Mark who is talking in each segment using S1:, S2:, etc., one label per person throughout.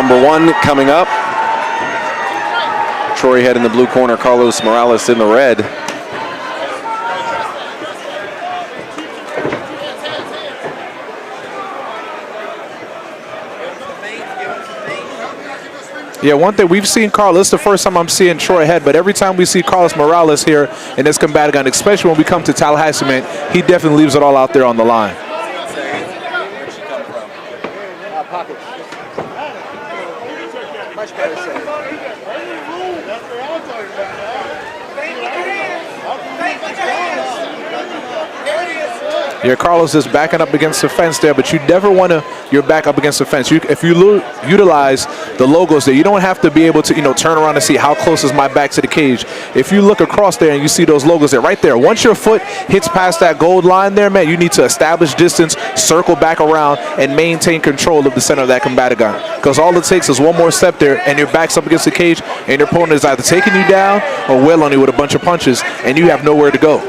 S1: number 1 coming up. Troy Head in the blue corner, Carlos Morales in the red.
S2: Yeah, one thing we've seen Carlos, this is the first time I'm seeing Troy Head, but every time we see Carlos Morales here in this Combatigan, especially when we come to Tallahassee, man, he definitely leaves it all out there on the line.
S3: Where'd she come from? Pocket. Much better set.
S2: Yeah, Carlos is backing up against the fence there, but you never want to, you're back up against the fence. If you utilize the logos there, you don't have to be able to, turn around and see how close is my back to the cage. If you look across there and you see those logos there, right there, once your foot hits past that gold line there, man, you need to establish distance, circle back around, and maintain control of the center of that Combatigan. Because all it takes is one more step there, and your back's up against the cage, and your opponent is either taking you down or well on you with a bunch of punches, and you have nowhere to go.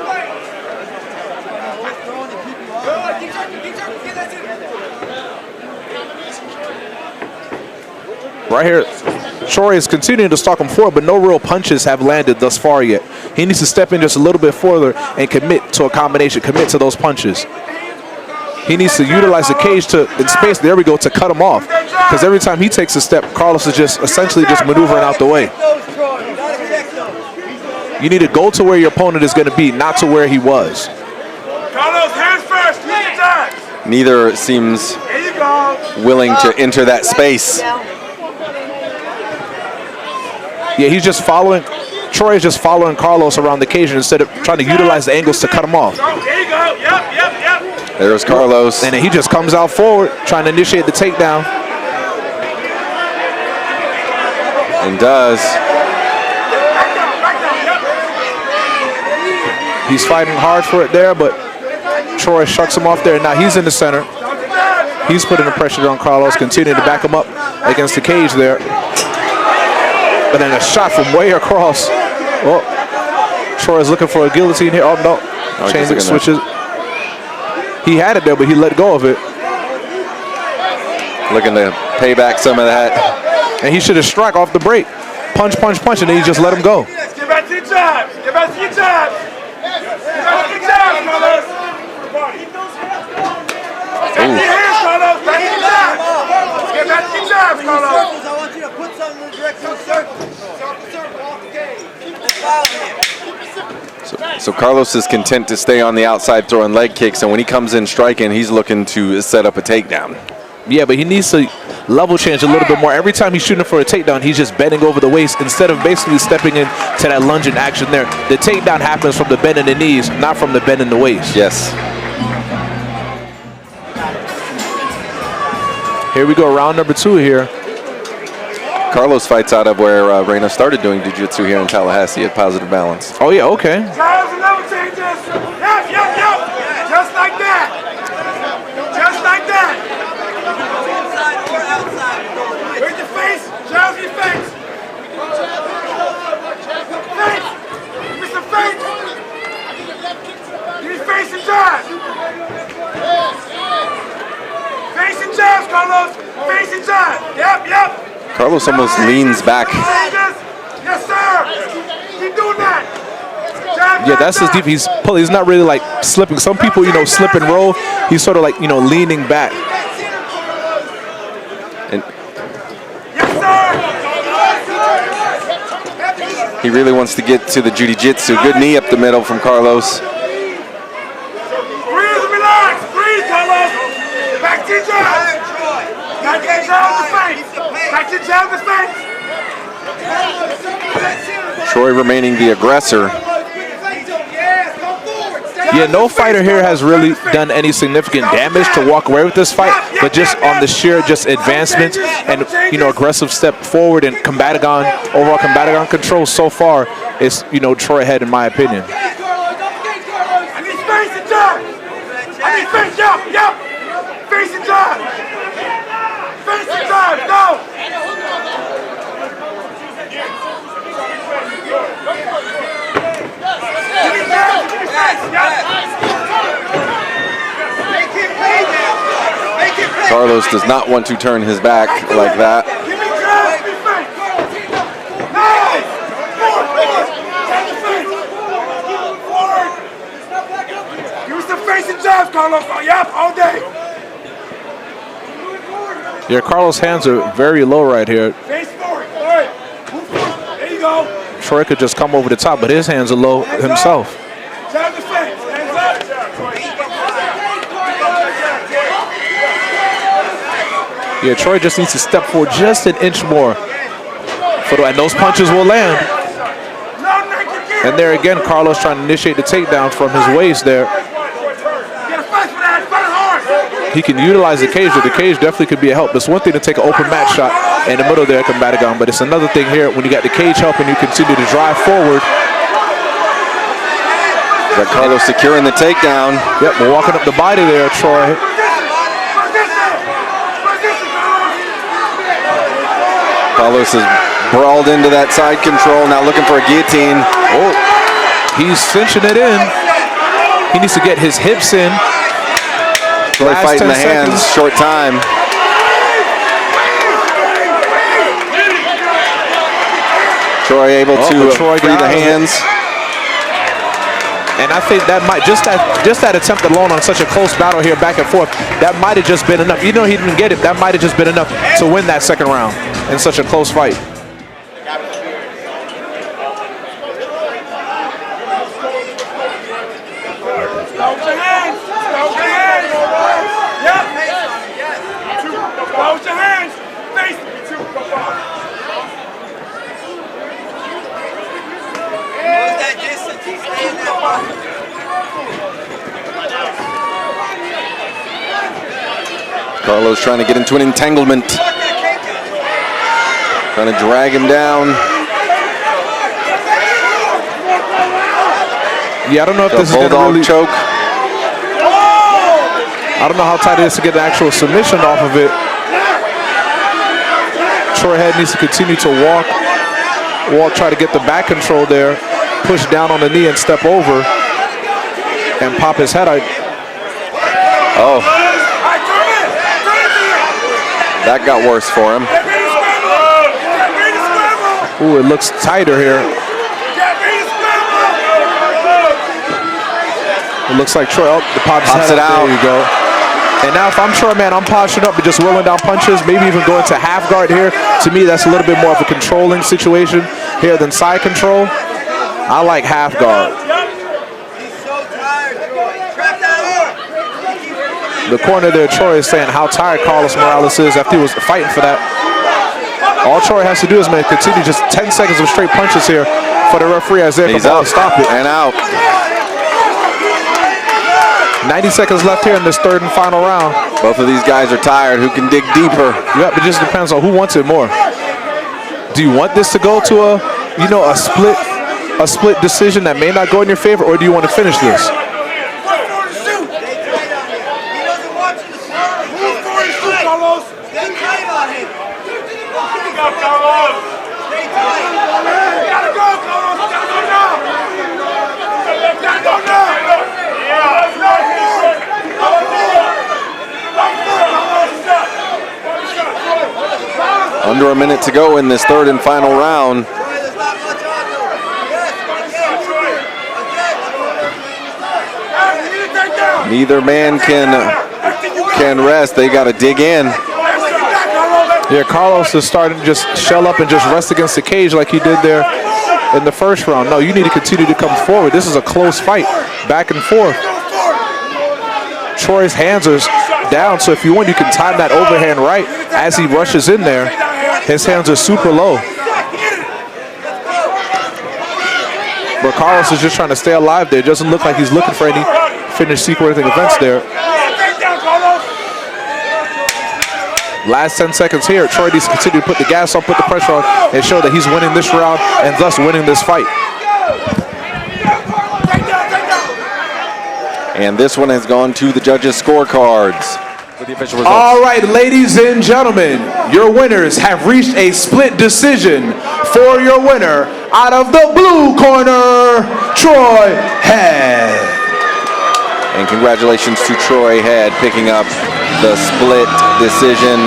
S2: Right here, Troy is continuing to stalk him forward, but no real punches have landed thus far yet. He needs to step in just a little bit further and commit to a combination, commit to those punches. He needs to utilize the cage in space, there we go, to cut him off. Because every time he takes a step, Carlos is just essentially just maneuvering out the way. You need to go to where your opponent is going to be, not to where he was.
S4: Carlos, hands first,
S1: Neither seems willing to enter that space.
S2: Yeah, he's just following, Troy is just following Carlos around the cage instead of trying to utilize the angles to cut him off.
S4: There you go, yep.
S1: There's Carlos.
S2: And then he just comes out forward, trying to initiate the takedown.
S1: And does.
S2: He's fighting hard for it there, but Troy shucks him off there. Now he's in the center. He's putting the pressure on Carlos, continuing to back him up against the cage there. But then a shot from way across. Oh, Troy's looking for a guillotine here. Oh, no. Change it, switches. He had it there, but he let go of it.
S1: Looking to pay back some of that.
S2: And he should have struck off the break. Punch, punch, punch, and then he just let him go.
S4: Get back to your jabs. Get back to your jabs. Get back to your jabs, Carlos. Back to your hands, Carlos. Back to your jabs. Get back to your jabs, Carlos.
S3: I want you to put something in the direction of circle. Circle off the cage. And follow him.
S1: So Carlos is content to stay on the outside throwing leg kicks, and when he comes in striking, he's looking to set up a takedown.
S2: Yeah, but he needs to level change a little bit more. Every time he's shooting for a takedown, he's just bending over the waist instead of basically stepping into that lunging action there. The takedown happens from the bend in the knees, not from the bend in the waist.
S1: Yes.
S2: Here we go, round number 2 here.
S1: Carlos fights out of where Reyna started doing jiu-jitsu here in Tallahassee at Positive Balance.
S2: Oh, yeah, okay.
S4: Jabs and level changes. Yep. Just like that. Just like that.
S3: Inside or outside.
S4: Where's your face? Jabs your face. Face. Mr. Face. Give me face and jabs. Face and jabs, Carlos. Face and jabs. Yep.
S1: Carlos almost leans back.
S4: Yes, sir. Keep doing that.
S2: Yeah, that's his deep. He's not really like slipping. Some people, slip and roll. He's sort of like, leaning back.
S1: And
S4: Yes, sir.
S1: he really wants to get to the jiu-jitsu. Good knee up the middle from Carlos.
S4: Breathe and relax. Breathe, Carlos. Back to your jab. Back to your jab in the face. Back to your jab in the face.
S1: Troy remaining the aggressor.
S2: Yeah, no fighter here has really done any significant damage to walk away with this fight, but just on the sheer advancement and aggressive step forward and overall Combatigan control so far is Troy Head in my opinion.
S4: I need face and jab. I need face, yep. Face and jab. Face and jab, go.
S1: Carlos does not want to turn his back like that.
S4: Carlos. Yep, all day.
S2: Yeah, Carlos' hands are very low right here.
S4: Face forward. All right. Move forward. There you go.
S2: Troy could just come over the top, but his hands are low himself.
S4: Jab the fence. Hands up.
S2: Yeah, Troy just needs to step forward just an inch more. And those punches will land. And there again, Carlos trying to initiate the takedown from his waist there. He can utilize the cage, but the cage definitely could be a help. It's one thing to take an open mat shot in the middle there, combat a gun, but it's another thing here when you got the cage helping you continue to drive forward.
S1: Got Carlos securing the takedown.
S2: Yep, we're walking up the body there, Troy.
S1: Carlos is brawled into that side control, now looking for a guillotine.
S2: Oh, he's cinching it in. He needs to get his hips in.
S1: Troy fighting the hands, short time. Troy able to free the hands.
S2: And I think that might just that attempt alone on such a close battle here, back and forth, that might have just been enough. You know, he didn't get it. That might have just been enough to win that second round in such a close fight.
S1: Carlos trying to get into an entanglement. Trying to drag him down.
S2: Yeah, I don't know if this is going to really
S1: choke.
S2: I don't know how tight it is to get an actual submission off of it. Troy Head needs to continue to walk, try to get the back control there, push down on the knee and step over and pop his head out.
S1: Oh. That got worse for him.
S2: Ooh, it looks tighter here. It looks like Troy, pops it out. There you go. And now if I'm Troy, man, I'm posturing up and just rolling down punches, maybe even going to half guard here. To me, that's a little bit more of a controlling situation here than side control. I like half guard. The corner there, Troy is saying how tired Carlos Morales is after he was fighting for that. All Troy has to do is, man, continue just 10 seconds of straight punches here for the referee as they come out and stop it.
S1: And out.
S2: 90 seconds left here in this third and final round.
S1: Both of these guys are tired. Who can dig deeper?
S2: Yep, it just depends on who wants it more. Do you want this to go to a split decision that may not go in your favor, or do you want to finish this?
S1: Under a minute to go in this third and final round. Neither man can rest. They got to dig in.
S2: Yeah, Carlos is starting to just shell up and just rest against the cage like he did there in the first round. No, you need to continue to come forward. This is a close fight, back and forth. Troy's hands are down, so if you want, you can time that overhand right as he rushes in there. His hands are super low. But Carlos is just trying to stay alive there. It doesn't look like he's looking for any finish sequencing events there. Last 10 seconds here. Troy needs to continue to put the gas on, put the pressure on, and show that he's winning this round and thus winning this fight.
S1: And this one has gone to the judges' scorecards. The official results.
S2: All right, ladies and gentlemen, your winners have reached a split decision. For your winner, out of the blue corner, Troy Head.
S1: And congratulations to Troy Head picking up the split decision